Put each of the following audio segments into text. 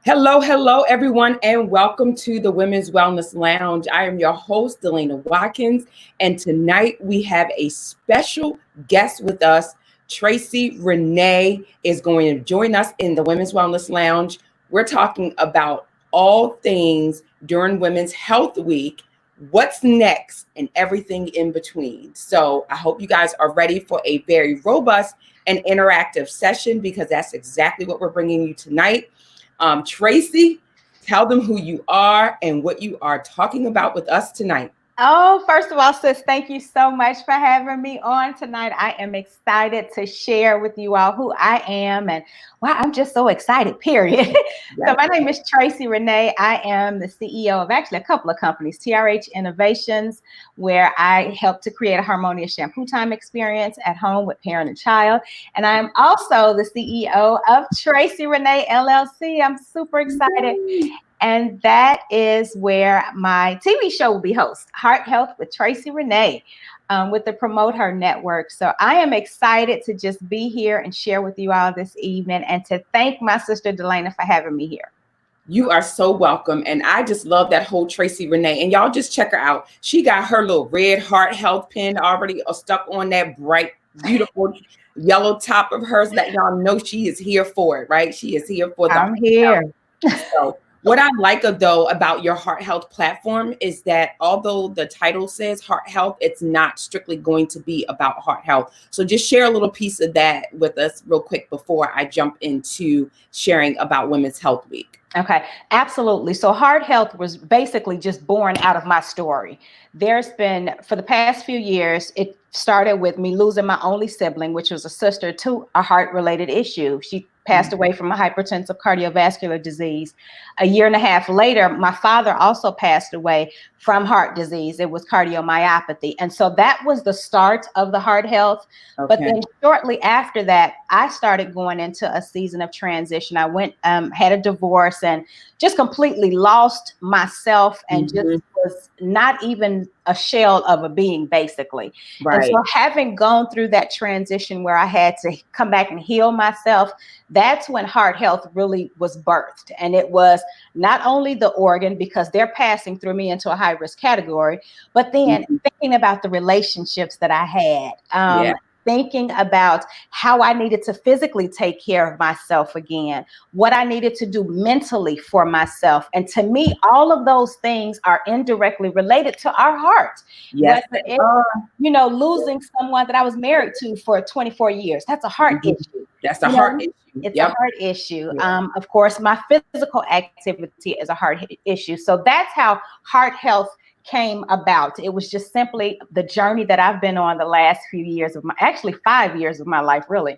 Hello, hello, everyone, and welcome to the Women's Wellness Lounge. I am your host, Delana Watkins, and tonight we have a special guest with us. Tracey ReNay is going to join us in the Women's Wellness Lounge. We're talking about all things during Women's Health Week, what's next, and everything in between. So I hope you guys are ready for a very robust and interactive session because that's exactly what we're bringing you tonight. Tracey, tell them who you are and what you are talking about with us tonight. Oh, first of all, sis, thank you so much for having me on tonight. I am excited to share with you all who I am and wow, I'm just so excited, period. So my name is Tracey ReNay. I am the CEO of actually a couple of companies, TRH Innovations, where I help to create a harmonious shampoo time experience at home with parent and child. And I'm also the CEO of Tracey ReNay LLC. I'm super excited. And that is where my TV show will be hosted, Heart Health with Tracey ReNay, with the Promote Her Network. So I am excited to just be here and share with you all this evening and to thank my sister Delana for having me here. You are so welcome. And I just love that whole Tracey ReNay. And y'all just check her out. She got her little red Heart Health pin already stuck on that bright, beautiful yellow top of hers. That y'all know she is here for it, right? She is here for the I'm here. So what I like though about your heart health platform is that although the title says heart health, it's not strictly going to be about heart health. So just share a little piece of that with us real quick before I jump into sharing about Women's Health Week. Okay, absolutely. So heart health was basically just born out of my story. There's been, for the past few years, it started with me losing my only sibling, which was a sister, to a heart-related issue. She passed away from a hypertensive cardiovascular disease. A year and a half later, my father also passed away from heart disease. It was cardiomyopathy. And so that was the start of the heart health. Okay. But then shortly after that, I started going into a season of transition. I went, had a divorce and just completely lost myself and just was not even a shell of a being, basically. Right. And so having gone through that transition where I had to come back and heal myself, that's when heart health really was birthed. And it was not only the organ, because they're passing through me into a high risk category, but then thinking about the relationships that I had. Thinking about how I needed to physically take care of myself again, what I needed to do mentally for myself. And to me, all of those things are indirectly related to our heart. Yes. Whether it's, losing someone that I was married to for 24 years, that's a heart issue. That's a heart issue. It's a heart issue. Of course, my physical activity is a heart issue. So that's how heart health came about. It was just simply the journey that I've been on the last few years of actually 5 years of my life, really.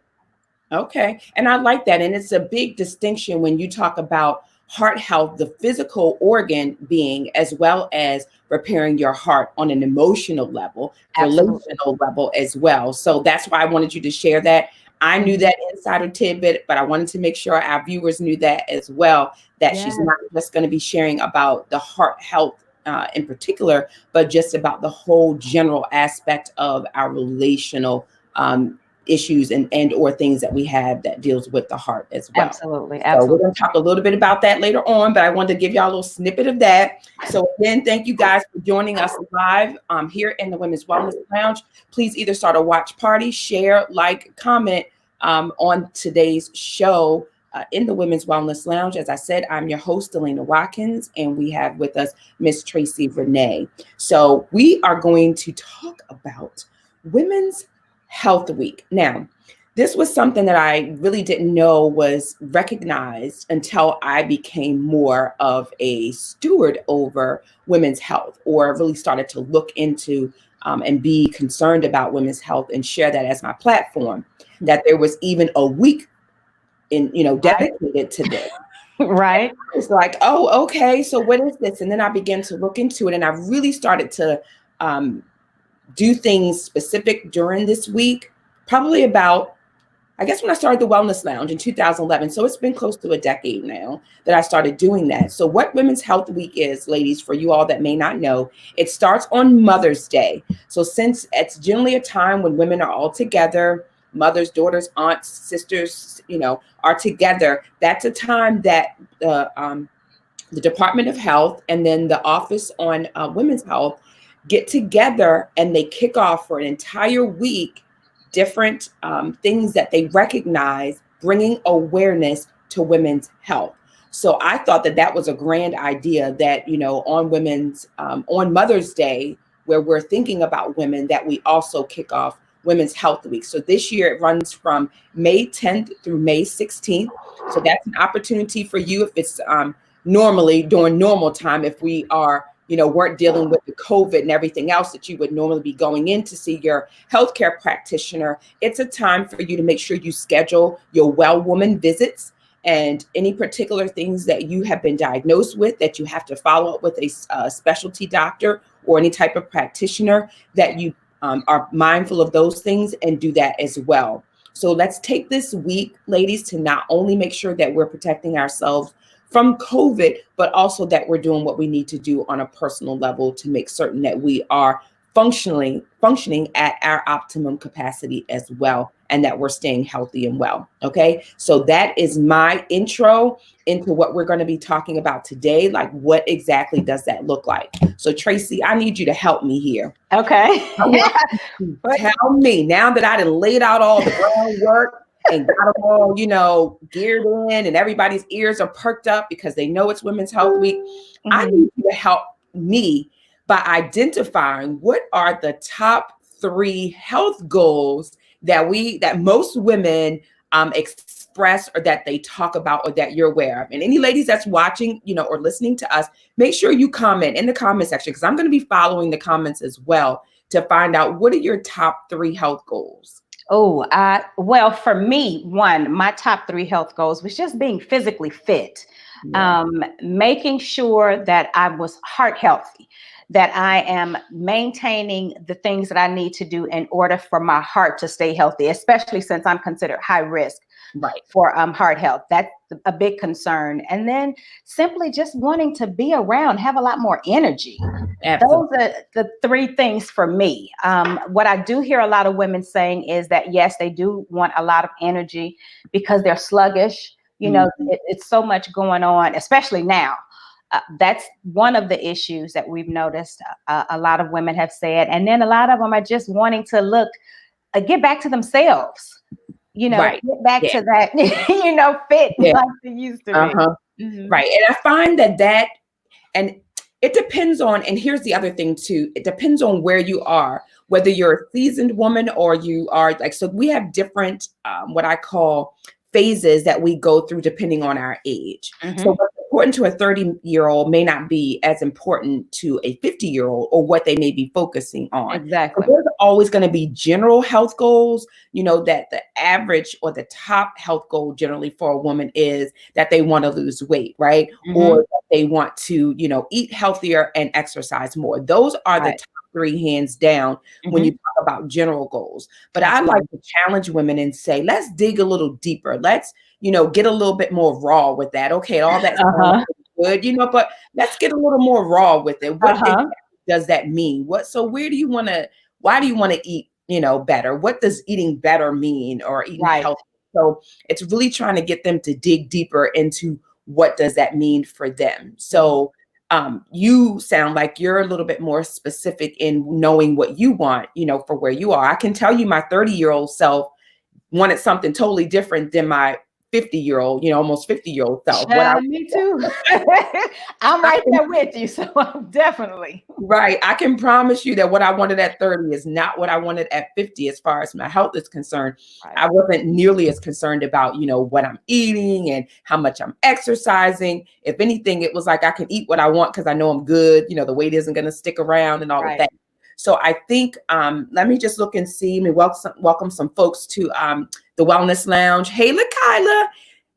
Okay. And I like that. And it's a big distinction when you talk about heart health, the physical organ being, as well as repairing your heart on an emotional level, relational level as well. So that's why I wanted you to share that. I knew that insider tidbit, but I wanted to make sure our viewers knew that as well, that she's not just going to be sharing about the heart health in particular, but just about the whole general aspect of our relational issues and or things that we have that deals with the heart as well. Absolutely. So we're going to talk a little bit about that later on, but I wanted to give y'all a little snippet of that. So again, thank you guys for joining us live here in the Women's Wellness Lounge. Please either start a watch party, share, like, comment on today's show. In the Women's Wellness Lounge. As I said, I'm your host, Delana Watkins, and we have with us Miss Tracey ReNay. So we are going to talk about Women's Health Week. Now, this was something that I really didn't know was recognized until I became more of a steward over women's health, or really started to look into and be concerned about women's health and share that as my platform, that there was even a week dedicated to this. Right. It's like, oh, okay. So what is this? And then I began to look into it, and I really started to do things specific during this week, probably about, I guess when I started the Wellness Lounge in 2011. So it's been close to a decade now that I started doing that. So what Women's Health Week is, ladies, for you all that may not know, it starts on Mother's Day. So since it's generally a time when women are all together, mothers, daughters, aunts, sisters, are together. That's a time that the Department of Health and then the Office on Women's Health get together and they kick off for an entire week different things that they recognize bringing awareness to women's health. So I thought that that was a grand idea that, you know, on Mother's Day, where we're thinking about women, that we also kick off Women's Health Week. So this year it runs from May 10th through May 16th. So that's an opportunity for you if it's normally during normal time, if we are, you know, weren't dealing with the COVID and everything else that you would normally be going in to see your healthcare practitioner. It's a time for you to make sure you schedule your well woman visits and any particular things that you have been diagnosed with that you have to follow up with a specialty doctor or any type of practitioner, that you are mindful of those things and do that as well. So let's take this week, ladies, to not only make sure that we're protecting ourselves from COVID, but also that we're doing what we need to do on a personal level to make certain that we are functioning at our optimum capacity as well, and that we're staying healthy and well. Okay, so that is my intro into what we're going to be talking about today. Like, what exactly does that look like? So Tracey, I need you to help me here. Okay. Tell me, now that I done laid out all the groundwork and got them all, you know, geared in, and everybody's ears are perked up because they know it's Women's Health Week. Mm-hmm. I need you to help me by identifying what are the top 3 health goals that most women express, or that they talk about, or that you're aware of. And any ladies that's watching, you know, or listening to us, make sure you comment in the comment section, because I'm going to be following the comments as well to find out what are your top 3 health goals. Oh, well, for me, my top 3 health goals was just being physically fit, making sure that I was heart healthy, that I am maintaining the things that I need to do in order for my heart to stay healthy, especially since I'm considered high risk for heart health. That's a big concern. And then simply just wanting to be around, have a lot more energy. Absolutely. Those are the 3 things for me. What I do hear a lot of women saying is that, yes, they do want a lot of energy because they're sluggish. You know, it's so much going on, especially now. That's one of the issues that we've noticed. A lot of women have said, and then a lot of them are just wanting to get back to themselves. You know, get back to that, you know, fit like they used to be. Mm-hmm. Right. And I find that, and it depends on, and here's the other thing too, it depends on where you are, whether you're a seasoned woman or you are so we have different, what I call phases that we go through depending on our age. Mm-hmm. So what's important to a 30-year-old may not be as important to a 50-year-old, or what they may be focusing on. Exactly. So there's always going to be general health goals, you know, that the average or the top health goal generally for a woman is that they want to lose weight, right? Mm-hmm. Or that they want to, you know, eat healthier and exercise more. Those are the top 3 hands down when you talk about general goals. But I like to challenge women and say, let's dig a little deeper. Let's, you know, get a little bit more raw with that. Okay, all that's good, you know, but let's get a little more raw with it. What exactly does that mean? Why do you want to eat, you know, better? What does eating better mean, or eating healthy? So it's really trying to get them to dig deeper into what does that mean for them. So you sound like you're a little bit more specific in knowing what you want, you know, for where you are. I can tell you my 30-year-old self wanted something totally different than my 50-year-old, you know, almost 50-year-old self. Me too. I'm right there with you. So I'm definitely. Right. I can promise you that what I wanted at 30 is not what I wanted at 50 as far as my health is concerned. Right. I wasn't nearly as concerned about, you know, what I'm eating and how much I'm exercising. If anything, it was like I can eat what I want because I know I'm good. You know, the weight isn't going to stick around and all of that. So I think, let me just look and see. We welcome some folks to the Wellness Lounge. Hey, LaKyla.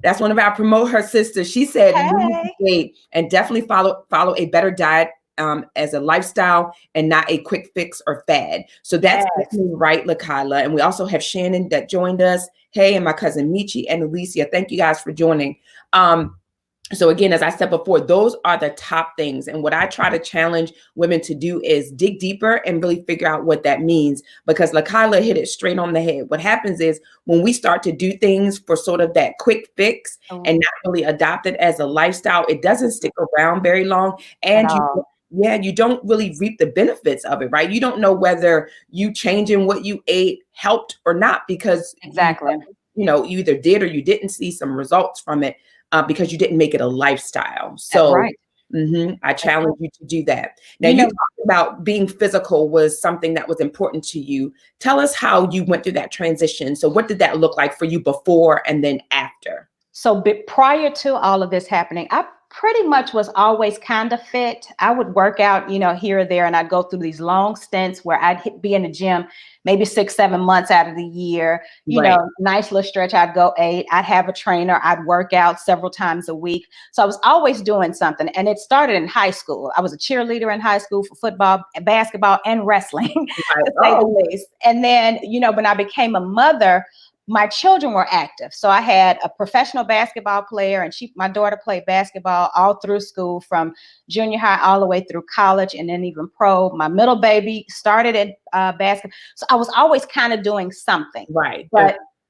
That's one of our Promote Her sisters. She said, hey. And definitely follow a better diet as a lifestyle and not a quick fix or fad. So that's definitely right, LaKyla. And we also have Shannon that joined us. Hey, and my cousin Michi and Alicia. Thank you guys for joining. So again, as I said before, those are the top things. And what I try to challenge women to do is dig deeper and really figure out what that means, because LaKyla hit it straight on the head. What happens is when we start to do things for sort of that quick fix and not really adopt it as a lifestyle, it doesn't stick around very long. And you don't really reap the benefits of it, right? You don't know whether you changing what you ate helped or not, because you either did or you didn't see some results from it. Because you didn't make it a lifestyle. So I challenge you to do that. Now, you talked about being physical was something that was important to you. Tell us how you went through that transition. So what did that look like for you before and then after? So prior to all of this happening, I pretty much was always kind of fit. I would work out, here or there, and I'd go through these long stints where I'd be in the gym maybe 6-7 months out of the year, nice little stretch. I'd go 8, I'd have a trainer, I'd work out several times a week. So I was always doing something. And it started in high school. I was a cheerleader in high school for football, basketball, and wrestling, to say the least. And then, when I became a mother, my children were active. So I had a professional basketball player, and my daughter played basketball all through school, from junior high all the way through college, and then even pro. My middle baby started at basketball. So I was always kind of doing something. Right.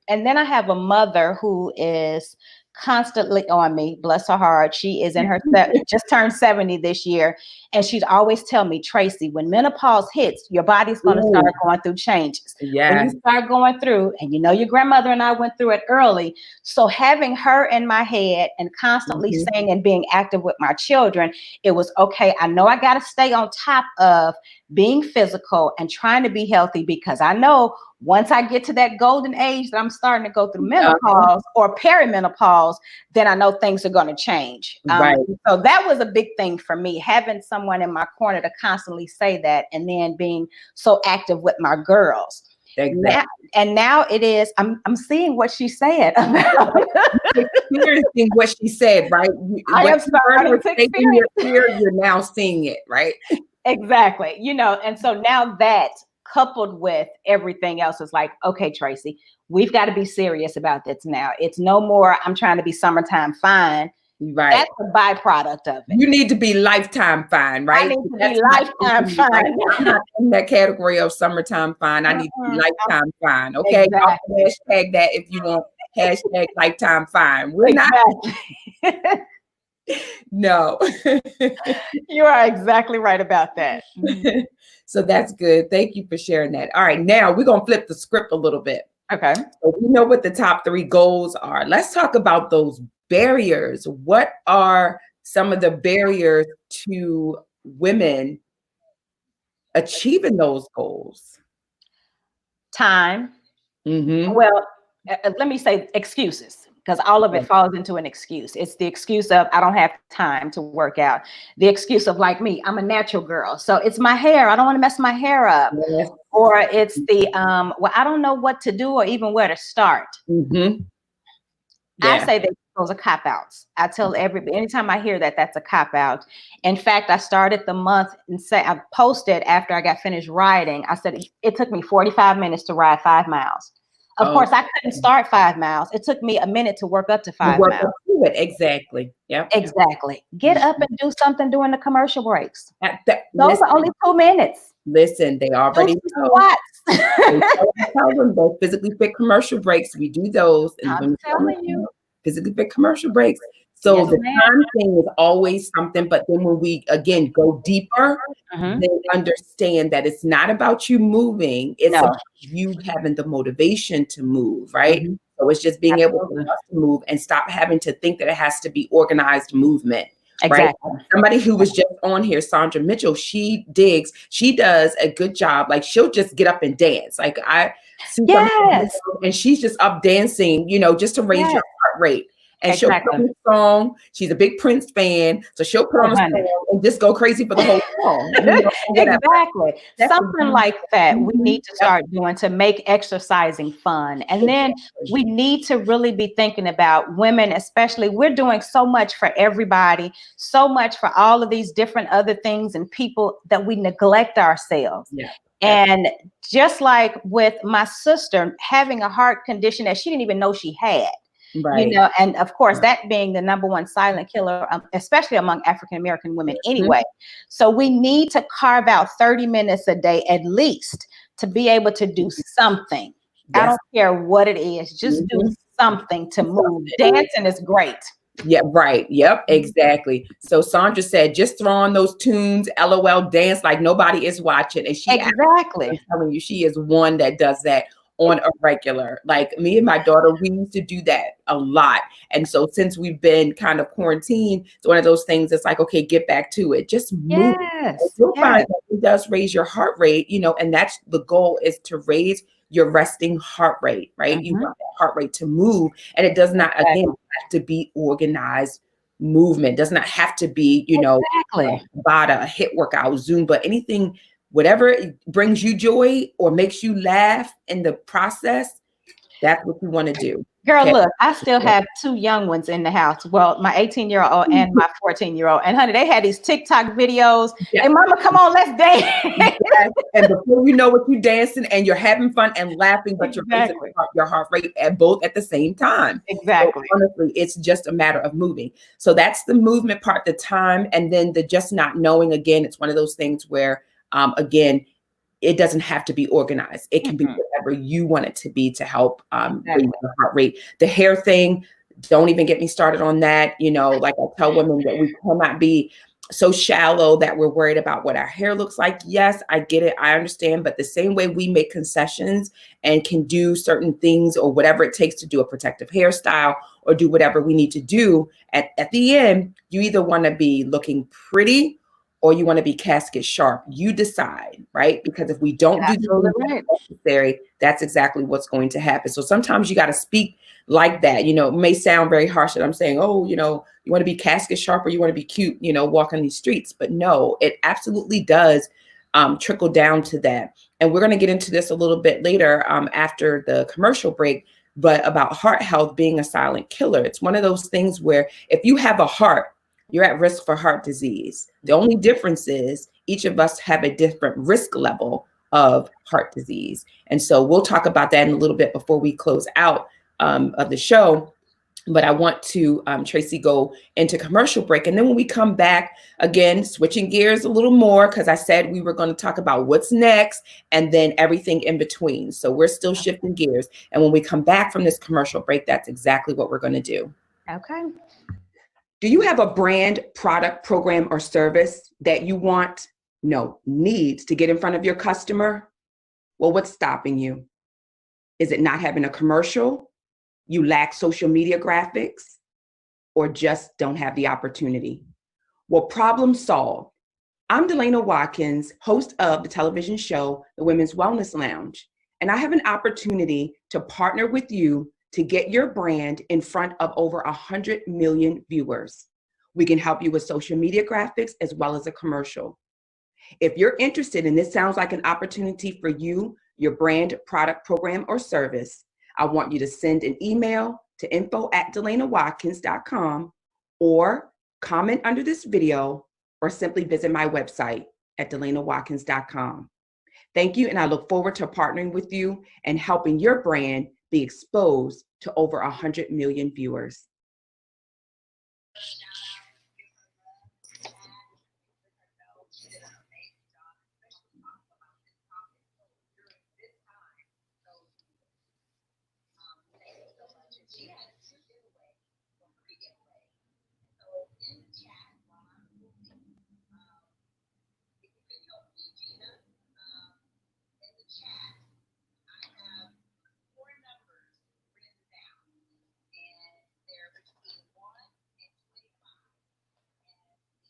And then I have a mother who is constantly on me, bless her heart. She is in her just turned 70 this year, and she'd always tell me, Tracey, when menopause hits, your body's going to start going through changes. When you start going through, and your grandmother and I went through it early. So having her in my head and constantly saying and being active with my children, it was okay. I know I got to stay on top of being physical and trying to be healthy, because I know once I get to that golden age that I'm starting to go through menopause or perimenopause, then I know things are going to change. So that was a big thing for me, having someone in my corner to constantly say that, and then being so active with my girls. Now it is, I'm seeing what she said about experiencing what she said, right? I am starting to experience it. You're now seeing it, right? Exactly. And so now that, coupled with everything else, is like, okay, Tracey, we've got to be serious about this now. It's no more, I'm trying to be summertime fine. Right. That's a byproduct of it. You need to be lifetime fine, right? I need to be lifetime fine. I'm not in that category of summertime fine. I need to be lifetime fine. Okay. Exactly. Hashtag that if you want hashtag lifetime fine. We're not. No. You are exactly right about that. So that's good. Thank you for sharing that. All right, now we're going to flip the script a little bit. Okay. So we know what the top 3 goals are. Let's talk about those barriers. What are some of the barriers to women achieving those goals? Time. Well, let me say excuses, because all of it falls into an excuse. It's the excuse of, I don't have time to work out. The excuse of, like me, I'm a natural girl, so it's my hair. I don't want to mess my hair up. Or it's the, well, I don't know what to do or even where to start. I say that those are cop-outs. I tell everybody, anytime I hear that, that's a cop-out. In fact, I started the month and I posted after I got finished riding. I said, it took me 45 minutes to ride 5 miles. Of course, I couldn't start 5 miles. It took me a minute to work up to 5 miles. Exactly. Yep. Exactly. Get up and do something during the commercial breaks. Those are only 2 minutes. Listen, they already know. Tell them those physically fit commercial breaks. We do those. And I'm telling you. Physically fit commercial breaks. So the time thing is always something, but then when we, again, go deeper, they understand that it's not about you moving. It's about you having the motivation to move, right? So it's just being able to move and stop having to think that it has to be organized movement. Right? Somebody who was just on here, Sandra Mitchell, she does a good job. Like, she'll just get up and dance. Like, I see and she's just up dancing, just to raise your heart rate. And she'll put on a song. She's a big Prince fan, so she'll put on a song and just go crazy for the whole song. Exactly. Something like that we need to start doing to make exercising fun. And then we need to really be thinking about women, especially. We're doing so much for everybody, so much for all of these different other things and people, that we neglect ourselves. And just like with my sister having a heart condition that she didn't even know she had. Right. And of course, that being the number one silent killer, especially among African-American women anyway. So we need to carve out 30 minutes a day at least to be able to do something. I don't care what it is, just do something to move. Dancing is great. Yeah, right. Yep, exactly. So Sandra said, just throw on those tunes, LOL, dance like nobody is watching. And she exactly, I'm telling you, she is one that does that on a regular. Like me and my daughter, we used to do that a lot. And so since we've been kind of quarantined, it's one of those things that's like, okay, get back to it. Just move. You'll find that it does raise your heart rate, and that's the goal, is to raise your resting heart rate, right? You want that heart rate to move, and it does not, again, have to be organized movement. It does not have to be, Bada, a hit workout, Zumba, anything, whatever brings you joy or makes you laugh in the process. That's what you want to do. Girl, look, I still have two young ones in the house. Well, my 18-year-old and my 14-year-old. And honey, they had these TikTok videos. Hey, mama, come on, let's dance. And before you know it, you're dancing and you're having fun and laughing, but you're raising your heart rate both at the same time. Exactly. So honestly, it's just a matter of moving. So that's the movement part, the time, and then the just not knowing. Again, it's one of those things where, again, it doesn't have to be organized. It can be whatever you want it to be to help raise the heart rate. The hair thing, don't even get me started on that. Like I tell women that we cannot be so shallow that we're worried about what our hair looks like. Yes, I get it. I understand. But the same way we make concessions and can do certain things or whatever it takes to do a protective hairstyle or do whatever we need to do, at the end, you either want to be looking pretty or you want to be casket sharp. You decide, right? Because if we don't do the things necessary, that's exactly what's going to happen. So sometimes you got to speak like that. It may sound very harsh that I'm saying, oh, you want to be casket sharp or you want to be cute, walking these streets. But no, it absolutely does trickle down to that. And we're going to get into this a little bit later after the commercial break, but about heart health being a silent killer. It's one of those things where if you have a heart, you're at risk for heart disease. The only difference is each of us have a different risk level of heart disease. And so we'll talk about that in a little bit before we close out of the show. But I want to, Tracey, go into commercial break. And then when we come back, again, switching gears a little more, because I said we were going to talk about what's next and then everything in between. So we're still shifting gears. And when we come back from this commercial break, that's exactly what we're going to do. Okay. Do you have a brand, product, program, or service that you needs to get in front of your customer? Well, what's stopping you? Is it not having a commercial? You lack social media graphics? Or just don't have the opportunity? Well, problem solved. I'm Delana Watkins, host of the television show, The Women's Wellness Lounge, and I have an opportunity to partner with you to get your brand in front of over 100 million viewers. We can help you with social media graphics as well as a commercial. If you're interested and this sounds like an opportunity for you, your brand, product, program, or service, I want you to send an email to info@DelanaWatkins.com or comment under this video or simply visit my website at DelanaWatkins.com. Thank you, and I look forward to partnering with you and helping your brand be exposed to over 100 million viewers.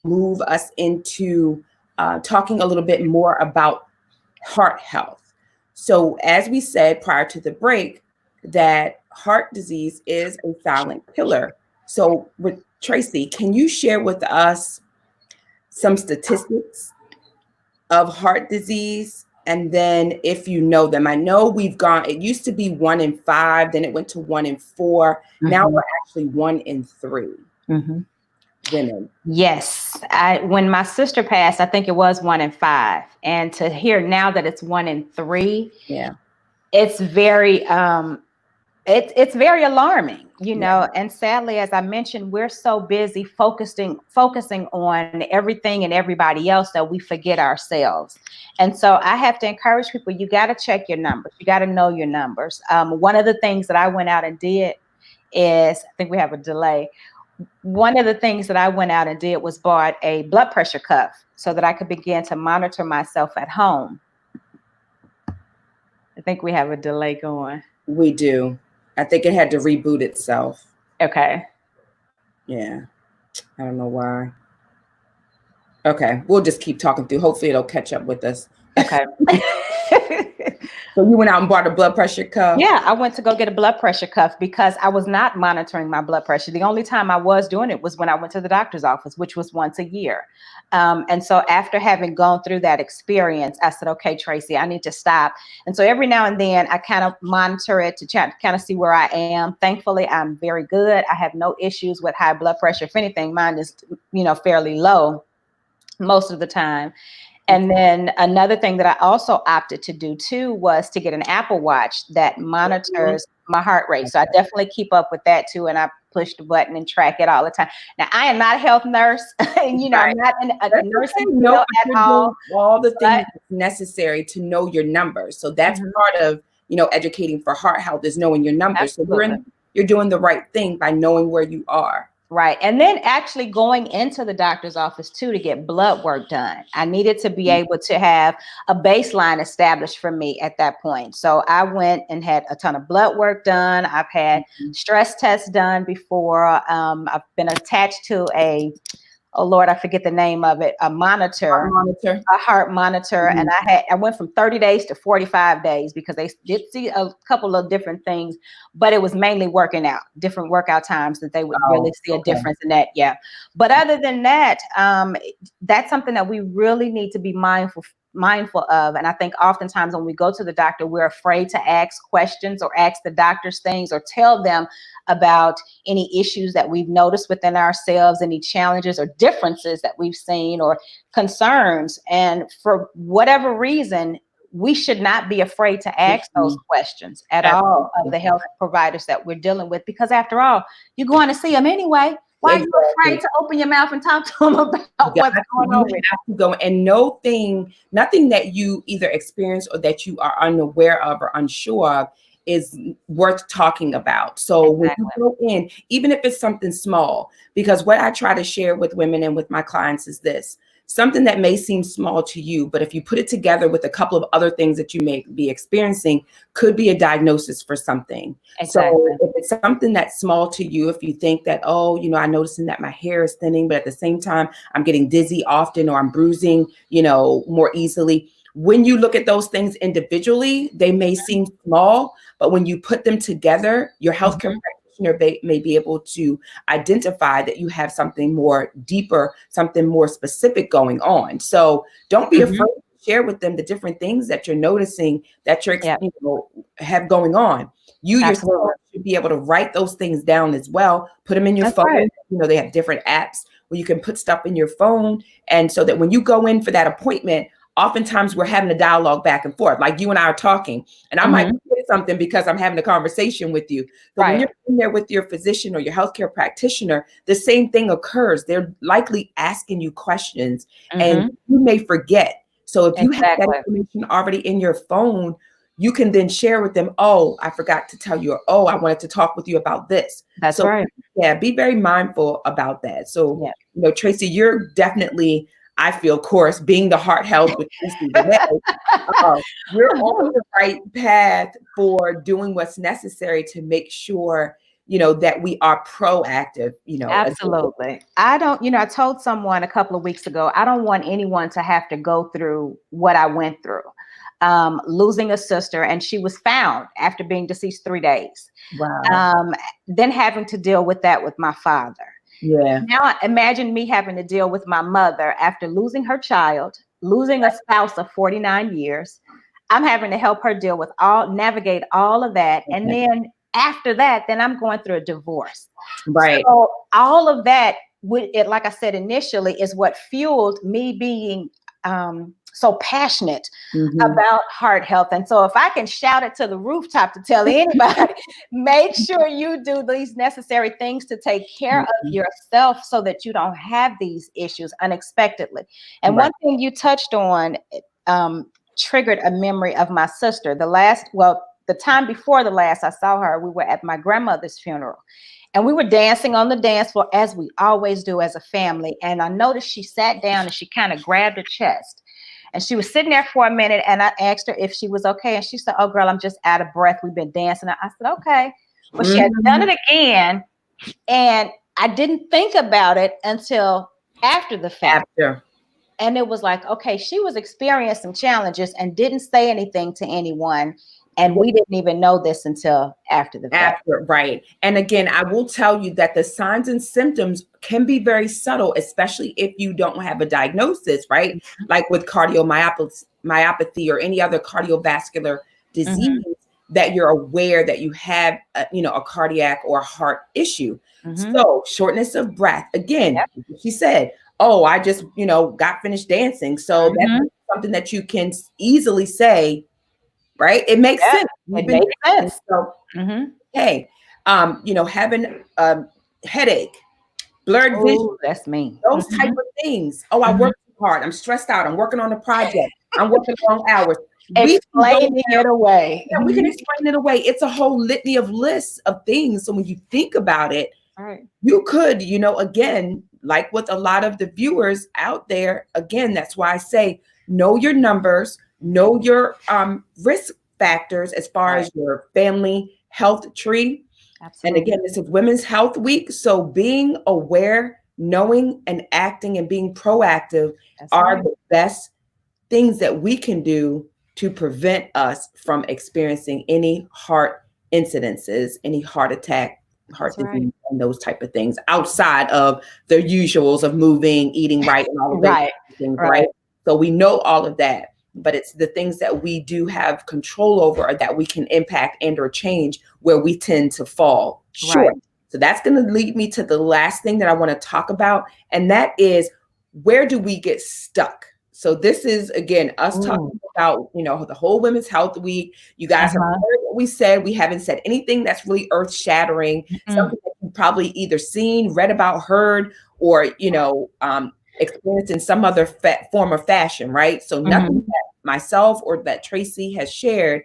Move us into talking a little bit more about heart health. So as we said prior to the break, that heart disease is a silent killer. So with Tracey, can you share with us some statistics of heart disease? And then if you know them, I know it used to be 1 in 5, then it went to 1 in 4. Now we're actually 1 in 3. Women. Yes. When my sister passed, I think it was 1 in 5. And to hear now that it's 1 in 3, yeah, it's very It's very alarming, you Yeah. know, and sadly, as I mentioned, we're so busy focusing on everything and everybody else that we forget ourselves. And so I have to encourage people, you got to check your numbers. You got to know your numbers. One of the things that I went out and did is, I think we have a delay. One of the things that I went out and did was bought a blood pressure cuff so that I could begin to monitor myself at home. I think we have a delay going. We do. I think it had to reboot itself. Okay. Yeah. I don't know why. Okay. We'll just keep talking through. Hopefully it'll catch up with us. Okay. So you went out and bought a blood pressure cuff? Yeah, I went to go get a blood pressure cuff because I was not monitoring my blood pressure. The only time I was doing it was when I went to the doctor's office, which was once a year. And so after having gone through that experience, I said, okay, Tracey, I need to stop. And so every now and then I kind of monitor it to kind of see where I am. Thankfully, I'm very good. I have no issues with high blood pressure. If anything, mine is, you know, fairly low most of the time. And then another thing that I also opted to do too was to get an Apple Watch that monitors my heart rate. So I definitely keep up with that too. And I push the button and track it all the time. Now, I am not a health nurse, and you know, I'm not a nursing field at all. All the things necessary to know your numbers. So that's part of, you know, educating for heart health is knowing your numbers. Absolutely. So you're doing the right thing by knowing where you are. Right. And then actually going into the doctor's office too to get blood work done. I needed to be able to have a baseline established for me at that point. So I went and had a ton of blood work done. I've had stress tests done before. I've been attached to oh Lord, I forget the name of it, a heart monitor. And I went from 30 days to 45 days because they did see a couple of different things, but it was mainly working out, different workout times that they would really see a difference in that. Yeah. But other than that, that's something that we really need to be mindful of. And I think oftentimes when we go to the doctor, we're afraid to ask questions or ask the doctors things or tell them about any issues that we've noticed within ourselves, any challenges or differences that we've seen or concerns. And for whatever reason, we should not be afraid to ask those questions at all of the health providers that we're dealing with, because after all, you're going to see them anyway. Why are you afraid to open your mouth and talk to them about what's going on? You have to go, and nothing that you either experience or that you are unaware of or unsure of is worth talking about. So when you go in, even if it's something small, because what I try to share with women and with my clients is this: something that may seem small to you, but if you put it together with a couple of other things that you may be experiencing, could be a diagnosis for something. So if it's something that's small to you, if you think that, oh, you know, I'm noticing that my hair is thinning, but at the same time, I'm getting dizzy often, or I'm bruising, you know, more easily. When you look at those things individually, they may seem small, but when you put them together, your healthcare practitioner may be able to identify that you have something more deeper, something more specific going on. So don't be afraid to share with them the different things that you're noticing that you're you know, have going on. You yourself should be able to write those things down as well. Put them in your phone. You know, they have different apps where you can put stuff in your phone, and so that when you go in for that appointment, oftentimes we're having a dialogue back and forth, like you and I are talking, and I might say something because I'm having a conversation with you. So when you're in there with your physician or your healthcare practitioner, the same thing occurs. They're likely asking you questions, and you may forget. So if you have that information already in your phone, you can then share with them, oh, I forgot to tell you, or, oh, I wanted to talk with you about this. That's right. Yeah, be very mindful about that. So, you know, Tracey, you're definitely, I feel, of course, being the heart health with Tracey ReNay, you're on the right path for doing what's necessary to make sure, you know, that we are proactive, you know. Absolutely. I don't, you know, I told someone a couple of weeks ago, I don't want anyone to have to go through what I went through. Losing a sister, and she was found after being deceased 3 days. Wow. Then having to deal with that with my father. Yeah. Now imagine me having to deal with my mother after losing her child, losing a spouse of 49 years. I'm having to help her navigate all of that. And then after that, then I'm going through a divorce. Right. So all of that, like I said initially, is what fueled me being so passionate about heart health. And so if I can shout it to the rooftop to tell anybody, make sure you do these necessary things to take care of yourself so that you don't have these issues unexpectedly. And one thing you touched on triggered a memory of my sister. The time before the last I saw her, we were at my grandmother's funeral. And we were dancing on the dance floor, as we always do as a family. And I noticed she sat down and she kind of grabbed her chest. And she was sitting there for a minute. And I asked her if she was okay. And she said, "Oh, girl, I'm just out of breath. We've been dancing." I said, "Okay." But she had done it again. And I didn't think about it until after the fact. And it was like, okay, she was experiencing some challenges and didn't say anything to anyone. And we didn't even know this until after the fact. Right. And again, I will tell you that the signs and symptoms can be very subtle, especially if you don't have a diagnosis, right? Like with cardiomyopathy or any other cardiovascular disease, that you're aware that you have, a cardiac or heart issue. So shortness of breath, again, she said, "Oh, I just, got finished dancing." So that's something that you can easily say, right? It makes sense. It makes sense. So, hey, having a headache, blurred vision, that's me. Those type of things. "Oh, I work too hard. I'm stressed out. I'm working on a project. I'm working long hours." Explaining it away. Yeah, we can explain it away. It's a whole litany of lists of things. So when you think about it, you could, again, like with a lot of the viewers out there, again, that's why I say, know your numbers, know your risk factors as far as your family health tree. Absolutely. And again, this is Women's Health Week. So being aware, knowing and acting and being proactive are the best things that we can do to prevent us from experiencing any heart incidences, any heart attack, heart disease, and those type of things outside of the usuals of moving, eating right, and all of those things, right? So we know all of that, but it's the things that we do have control over or that we can impact and or change where we tend to fall short. So that's going to lead me to the last thing that I want to talk about, and that is, where do we get stuck? So this is, again, us talking about, the whole Women's Health Week. You guys have heard what we said. We haven't said anything that's really earth shattering, something that you've probably either seen, read about, heard, or, experienced in some other form or fashion, right? So nothing that myself or that Tracey has shared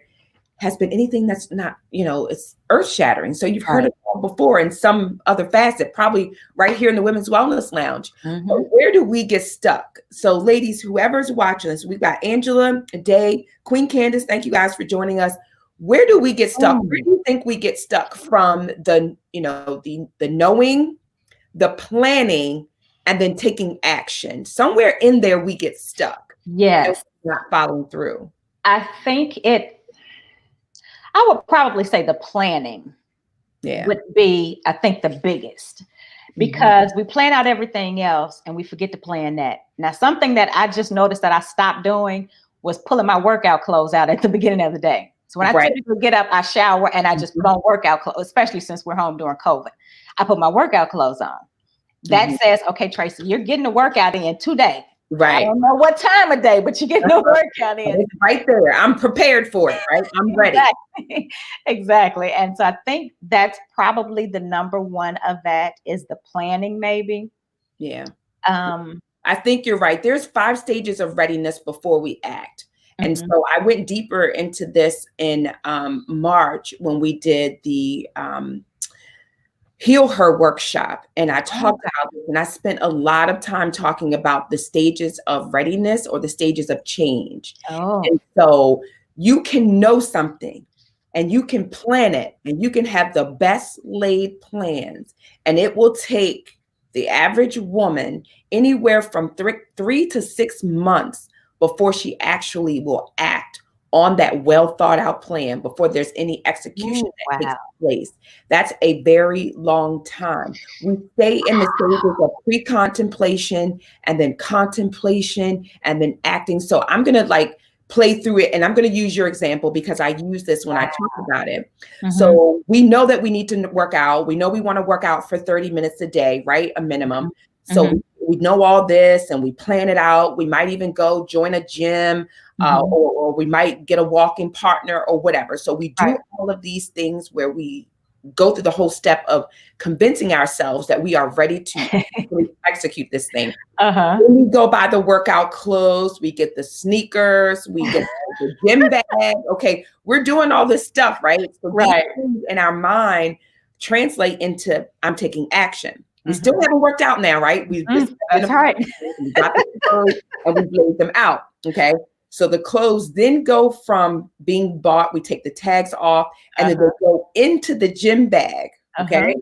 has been anything that's not, it's earth shattering. So you've heard it all before in some other facet, probably right here in the Women's Wellness Lounge. But where do we get stuck? So ladies, whoever's watching this, we've got Angela, Day, Queen Candace. Thank you guys for joining us. Where do we get stuck? Where do you think we get stuck from the knowing, the planning, and then taking action? Somewhere in there we get stuck. Yes. Not following through. I think I would probably say the planning would be, I think, the biggest, because we plan out everything else and we forget to plan that. Now, something that I just noticed that I stopped doing was pulling my workout clothes out at the beginning of the day. So when I typically get up, I shower and I just put on workout clothes, especially since we're home during COVID. I put my workout clothes on. That says, "Okay, Tracey, you're getting the workout in today." I don't know what time of day, but you get no workout in. It's right there. I'm prepared for it, right? I'm ready. Exactly. And so I think that's probably the number one of that is the planning, maybe. Yeah. I think you're right. There's 5 stages of readiness before we act. And so I went deeper into this in March when we did the Heal Her workshop. And I talked about this, and I spent a lot of time talking about the stages of readiness or the stages of change. And so you can know something and you can plan it and you can have the best laid plans, and it will take the average woman anywhere from 3 to 6 months before she actually will act on that well thought out plan, before there's any execution that takes place. That's a very long time. We stay in the stages of pre-contemplation and then contemplation and then acting. So I'm going to play through it, and I'm going to use your example because I use this when I talk about it. So we know that we need to work out. We know we want to work out for 30 minutes a day, right? A minimum. So we know all this and we plan it out. We might even go join a gym, or we might get a walking partner or whatever. So we do all of these things where we go through the whole step of convincing ourselves that we are ready to execute this thing. Then we go buy the workout clothes, we get the sneakers, we get the gym bag. Okay, we're doing all this stuff, right? So these things in our mind translate into I'm taking action. We still haven't worked out now, right? We've just that's right. We got the clothes and we laid them out. Okay. So the clothes then go from being bought, we take the tags off, and then they go into the gym bag. Okay.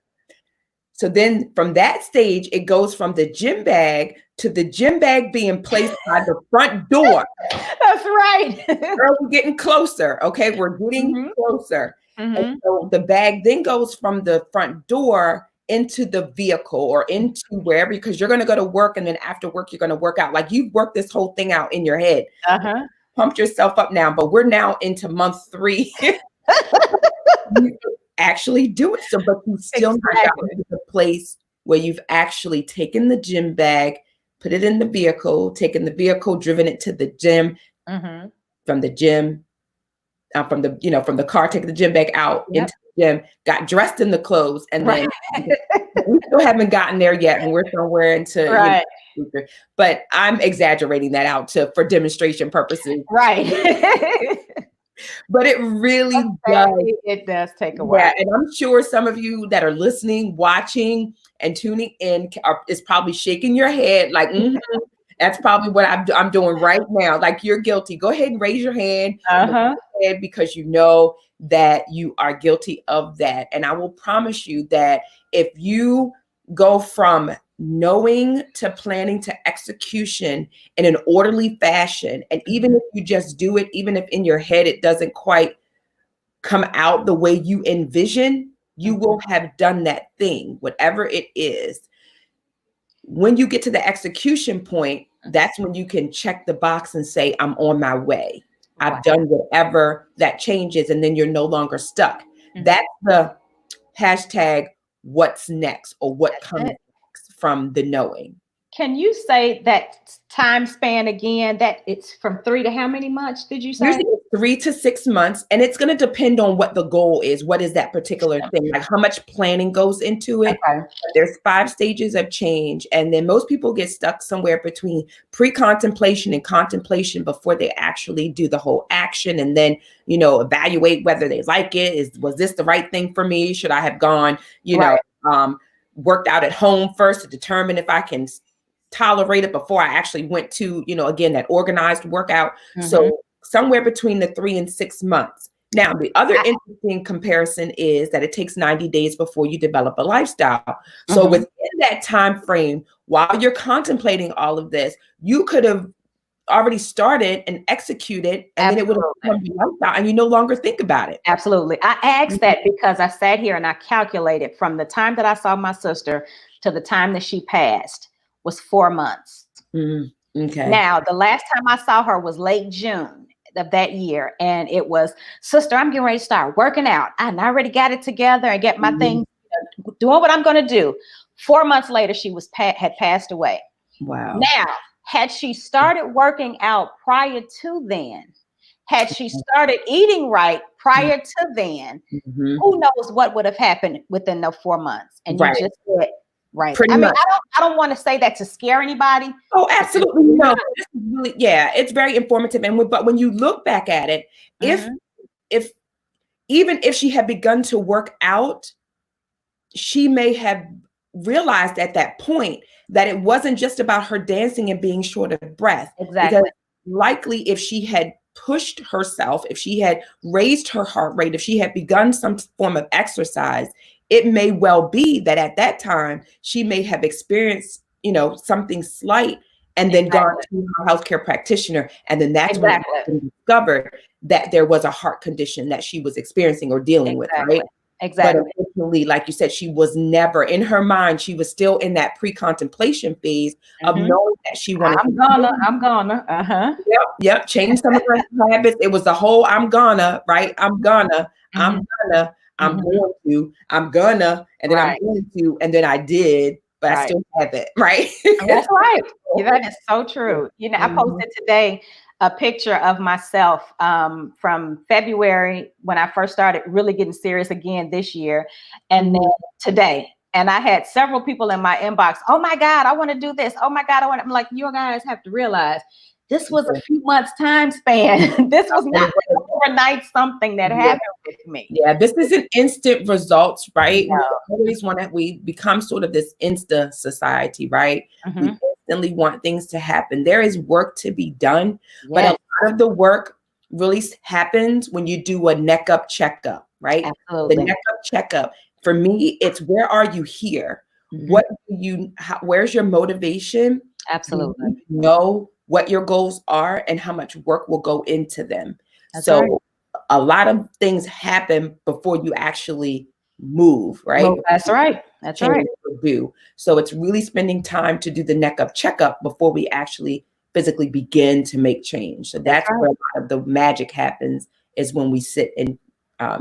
So then from that stage, it goes from the gym bag to the gym bag being placed by the front door. That's right. Girl, we're getting closer. Okay. We're getting closer. And so the bag then goes from the front door into the vehicle or into wherever, because you're going to go to work, and then after work, you're going to work out. Like you've worked this whole thing out in your head. Pumped yourself up now, but we're now into month 3. You actually do it. So, but you still not gotten to the place where you've actually taken the gym bag, put it in the vehicle, taken the vehicle, driven it to the gym, from the gym, from the car, taking the gym bag out into the gym, got dressed in the clothes, and then we still haven't gotten there yet, and we're somewhere into but I'm exaggerating that out for demonstration purposes. But it really does. It does take a while. Yeah, and I'm sure some of you that are listening, watching, and tuning in is probably shaking your head like, that's probably what I'm doing right now. Like, you're guilty. Go ahead and raise your hand, because you know that you are guilty of that. And I will promise you that if you go from knowing to planning to execution in an orderly fashion, and even if you just do it, even if in your head it doesn't quite come out the way you envision, you will have done that thing, whatever it is. When you get to the execution point, that's when you can check the box and say, I'm on my way. I've done whatever that changes, and then you're no longer stuck. That's the hashtag what's next, or what comes next from the knowing. Can you say that time span again, that it's from 3 to how many months did you say? Usually 3 to 6 months. And it's going to depend on what the goal is. What is that particular thing? Like how much planning goes into it. There's 5 stages of change. And then most people get stuck somewhere between pre-contemplation and contemplation before they actually do the whole action. And then, evaluate whether they like it. Was this the right thing for me? Should I have gone, worked out at home first to determine if I can tolerate it before I actually went to, again, that organized workout. So somewhere between the 3 and 6 months. Now, the other interesting comparison is that it takes 90 days before you develop a lifestyle. So within that time frame, while you're contemplating all of this, you could have already started and executed, and then it would have become your lifestyle, and you no longer think about it. Absolutely. I asked that because I sat here and I calculated from the time that I saw my sister to the time that she passed was 4 months. Okay. Now, the last time I saw her was late June of that year. And it was, sister, I'm getting ready to start working out. I already got it together and get my things, doing what I'm going to do. 4 months later, she had passed away. Wow. Now, had she started working out prior to then, had she started eating right prior to then, who knows what would have happened within the 4 months? And you just said, right. Pretty much. I don't want to say that to scare anybody. Oh, absolutely no. This is really, it's very informative. But when you look back at it, even if she had begun to work out, she may have realized at that point that it wasn't just about her dancing and being short of breath. Exactly. Because likely if she had pushed herself, if she had raised her heart rate, if she had begun some form of exercise, it may well be that at that time she may have experienced, something slight, and then gone to a healthcare practitioner. And then that's when it discovered that there was a heart condition that she was experiencing or dealing with, right? Exactly. But unfortunately, like you said, she was never in her mind. She was still in that pre-contemplation phase of knowing that she wanted. I'm gonna. Yep. Change some of her habits. It was the whole I'm gonna, right? I'm going to, and then I'm going to, and then I did, but I Right. still have it, right? That's right. Yeah, that is so true. You know, I posted today a picture of myself from February when I first started really getting serious again this year, and then today. And I had several people in my inbox, oh my God, I want to do this. Oh my God, I'm like, you guys have to realize this was a few months time span. This was not overnight something that happened with me. Yeah, this isn't instant results, right? No. We always we become sort of this Insta society, right? We instantly want things to happen. There is work to be done, but a lot of the work really happens when you do a neck up checkup, right? Absolutely. The neck up checkup. For me, it's where are you here? What do you, where's your motivation? Absolutely. You know what your goals are and how much work will go into them. That's so right. a lot of things happen before you actually move, right? Well, that's right. That's right. Do. So it's really spending time to do the neck up checkup before we actually physically begin to make change. So that's where a lot of the magic happens, is when we sit and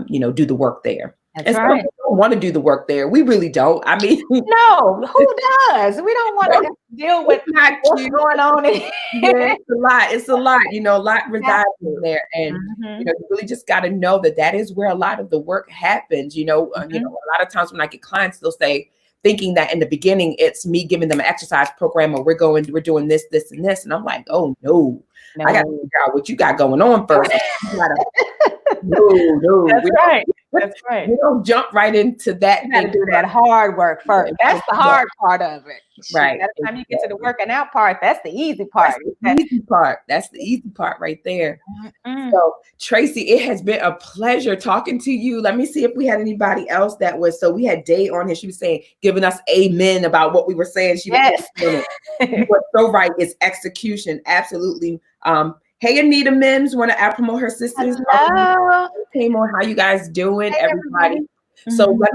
do the work there. That's right. We don't want to do the work there. We really don't. I mean, no, who does? We don't want to deal with what's going on. It's a lot. It's a lot. A lot resides in there, and you really just got to know that is where a lot of the work happens. A lot of times when I get clients, they'll say, thinking that in the beginning it's me giving them an exercise program, or we're doing this, this, and this, and I'm like, oh no. I got to figure out what you got going on first. No. That's right. That's right. We don't jump right into that. You got to do that hard work first. That's the hard part of it. Right. By the time you get to the working out part, that's the easy part. That's the easy part right there. So, Tracey, it has been a pleasure talking to you. Let me see if we had anybody else that was. So we had Day on here. She was saying, giving us amen about what we were saying. You were so right. It's execution. Absolutely. Hey, Anita Mims, want to promote her sisters. Hello. Came on. How you guys doing, hey, everybody? So let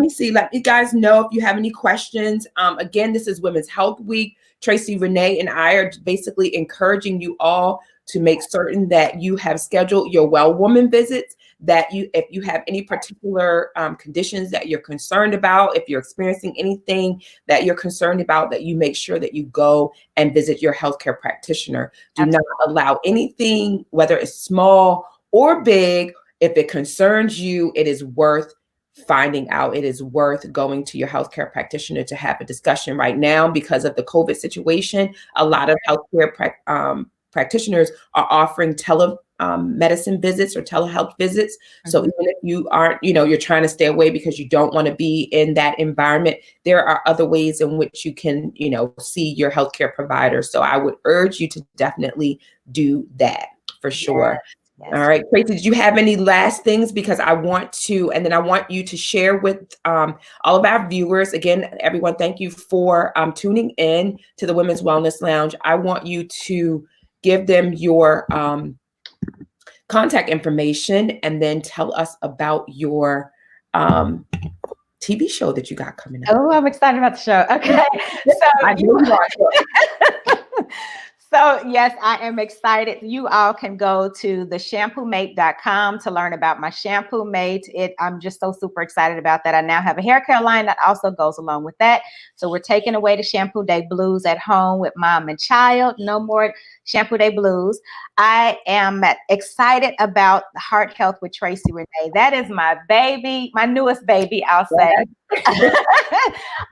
you guys know if you have any questions. Again, this is Women's Health Week. Tracey ReNay and I are basically encouraging you all to make certain that you have scheduled your well woman visits, that if you have any particular conditions that you're concerned about, if you're experiencing anything that you're concerned about, that you make sure that you go and visit your healthcare practitioner. Do not allow anything, whether it's small or big, if it concerns you, it is worth finding out. It is worth going to your healthcare practitioner to have a discussion. Right now, because of the COVID situation, a lot of healthcare practitioners are offering medicine visits or telehealth visits. So even if you aren't, you're trying to stay away because you don't want to be in that environment, there are other ways in which you can, see your healthcare provider. So I would urge you to definitely do that for sure. Yes. All right, Tracey, did you have any last things? Because I want to, and then I want you to share with all of our viewers. Again, everyone, thank you for tuning in to the Women's Wellness Lounge. I want you to give them your contact information and then tell us about your TV show that you got coming up. Oh, I'm excited about the show. Okay. So yes, I am excited. You all can go to theshampoo-mate.com to learn about my shampoo mate. I'm just so super excited about that. I now have a hair care line that also goes along with that. So we're taking away the shampoo day blues at home with mom and child. No more shampoo day blues. I am excited about Heart Health with Tracey ReNay. That is my baby, my newest baby, I'll say.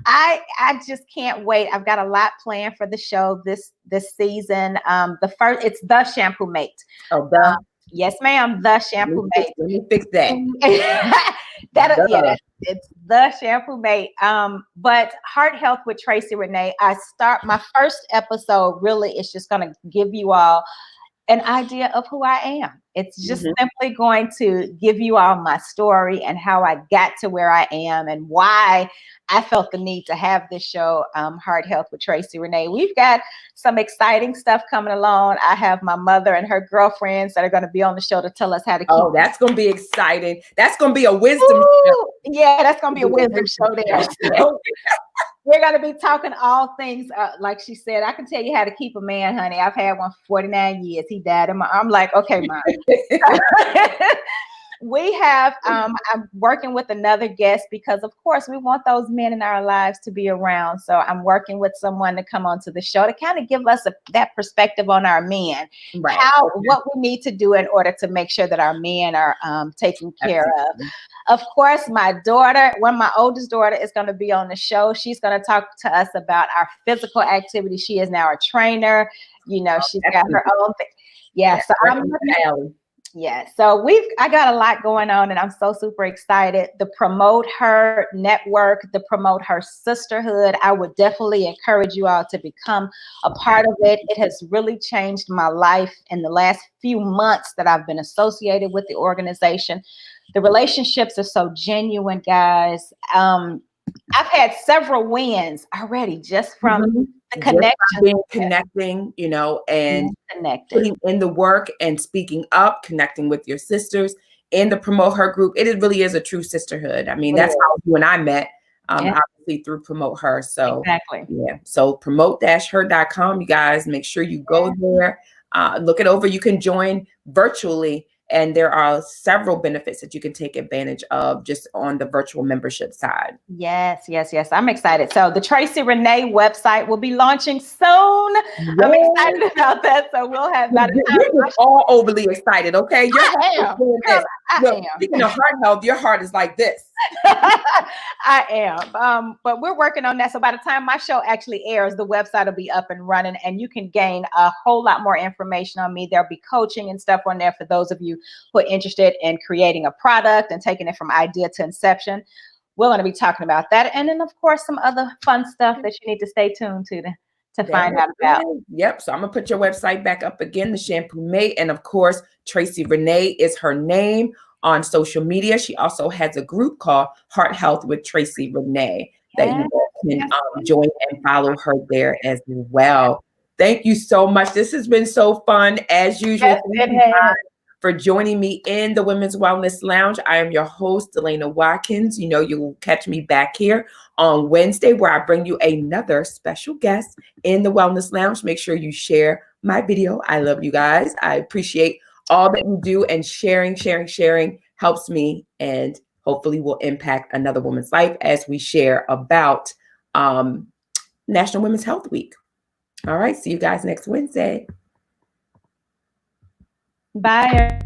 I just can't wait. I've got a lot planned for the show this season. It's the Shampoo Mate. Oh, yes, ma'am. The Shampoo Mate. Let me fix that. It's the Shampoo Mate. But Heart Health with Tracey ReNay. My first episode really is just going to give you all an idea of who I am. It's just simply going to give you all my story and how I got to where I am and why I felt the need to have this show, Heart Health with Tracey ReNay. We've got some exciting stuff coming along. I have my mother and her girlfriends that are going to be on the show to tell us how to keep. Oh, that's going to be exciting. That's going to be a wisdom show. Yeah, that's going to be a wisdom show there. We're going to be talking all things, like she said, I can tell you how to keep a man, honey. I've had one for 49 years. He died. I'm like, okay, Mom. We have, I'm working with another guest because, of course, we want those men in our lives to be around. So I'm working with someone to come onto the show to kind of give us that perspective on our men, Right. what we need to do in order to make sure that our men are taken care Absolutely. of. Of course, my daughter, my oldest daughter, is going to be on the show. She's going to talk to us about our physical activity. She is now a trainer. You know, she's got her own thing. Yeah, so I'm looking. Yeah, so I got a lot going on, and I'm so super excited. The Promote Her network, the Promote Her sisterhood, I would definitely encourage you all to become a part of it. It has really changed my life in the last few months that I've been associated with the organization. The relationships are so genuine, guys. I've had several wins already just from the connection. Connecting, you know, and putting in the work and speaking up, connecting with your sisters in the Promote Her group. It really is a true sisterhood. I mean, that's how you and I met, obviously through Promote Her. So yeah. So promote-her.com, you guys, make sure you go there, look it over. You can join virtually. And there are several benefits that you can take advantage of just on the virtual membership side. Yes. I'm excited. So the Tracey ReNay website will be launching soon. Yay. I'm excited about that. So we'll have that. You're all overly excited, okay? I am. Speaking of heart health, your heart is like this. I am. But we're working on that. So by the time my show actually airs, the website will be up and running, and you can gain a whole lot more information on me. There'll be coaching and stuff on there for those of you who are interested in creating a product and taking it from idea to inception. We're going to be talking about that. And then, of course, some other fun stuff that you need to stay tuned to find out about. Yep. So I'm going to put your website back up again, the Shampoo Mate. And of course, Tracey ReNay is her name on social media. She also has a group called Heart Health with Tracey ReNay that you can join and follow her there as well. Thank you so much. This has been so fun as usual. Thank you guys for joining me in the Women's Wellness Lounge. I am your host, Delana Watkins. You know, you will catch me back here on Wednesday where I bring you another special guest in the Wellness Lounge. Make sure you share my video. I love you guys. I appreciate all that you do, and sharing helps me and hopefully will impact another woman's life as we share about National Women's Health Week. All right. See you guys next Wednesday. Bye.